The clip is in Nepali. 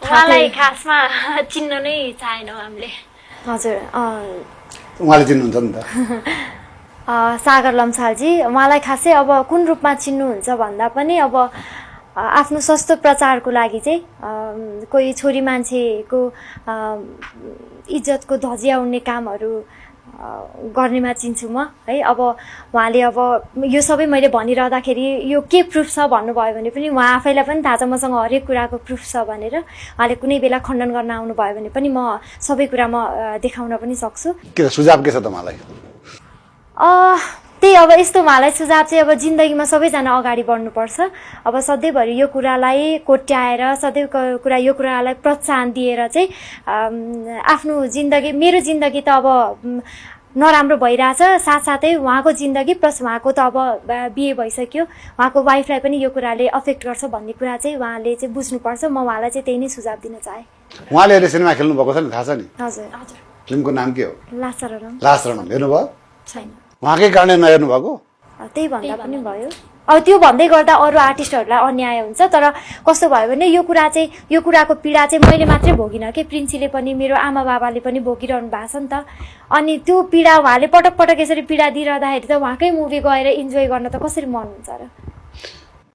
उहाँलाई खासमा चिन्न नै चाहेनौँ हामीले। हजुर उहाँले चिन्नुहुन्छ नि त। सागर लम्सालजी, उहाँलाई खासै अब कुन रूपमा चिन्नुहुन्छ भन्दा पनि अब आफ्नो सस्तो प्रचारको लागि चाहिँ कोही छोरी मान्छेको इज्जतको धजिया उड्ने कामहरू गर्नेमा चिन्छु म है। अब उहाँले अब यो सबै मैले भनिरहँदाखेरि यो के प्रुफ छ भन्नुभयो भने पनि उहाँ आफैलाई पनि थाहा छ मसँग हरेक कुराको प्रुफ छ भनेर। उहाँले कुनै बेला खण्डन गर्न आउनुभयो भने पनि म सबै कुरा म देखाउन पनि सक्छु। के सुझाव के छ तपाईँलाई? त्यही अब यस्तो उहाँलाई सुझाव चाहिँ अब जिन्दगीमा सबैजना अगाडि बढ्नुपर्छ। अब सधैँभरि यो कुरालाई कोट्याएर सधैँ कुरा यो कुरालाई प्रोत्साहन दिएर चाहिँ आफ्नो जिन्दगी, मेरो जिन्दगी त अब नराम्रो भइरहेछ, साथसाथै उहाँको जिन्दगी प्लस उहाँको त अब बिहे भइसक्यो, उहाँको वाइफलाई पनि यो कुराले अफेक्ट गर्छ भन्ने कुरा चाहिँ उहाँले चाहिँ बुझ्नुपर्छ। म उहाँलाई चाहिँ त्यही नै सुझाव दिन चाहे। उहाँले अहिले सिनेमा खेल्नु भएको छ नि, थाहा छ नि? हजुर। फिल्मको नाम के हो? लासारणम। लासारणम हेर्नुभयो? छैन। उहाँकै कारणले नहेर्नु भएको? त्यही भन्दा पनि भयो। अब त्यो भन्दै गर्दा अरू आर्टिस्टहरूलाई अन्याय हुन्छ। तर कस्तो भयो भने यो कुराको पीडा चाहिँ मैले मात्रै भोगिनँ कि, प्रिन्सीले पनि मेरो आमा बाबाले पनि भोगिरहनु भएको छ नि त। अनि त्यो पीडा उहाँले पटक पटक यसरी पीडा दिइरहँदाखेरि त उहाँकै मुभी गएर इन्जोय गर्न त कसरी मन हुन्छ र?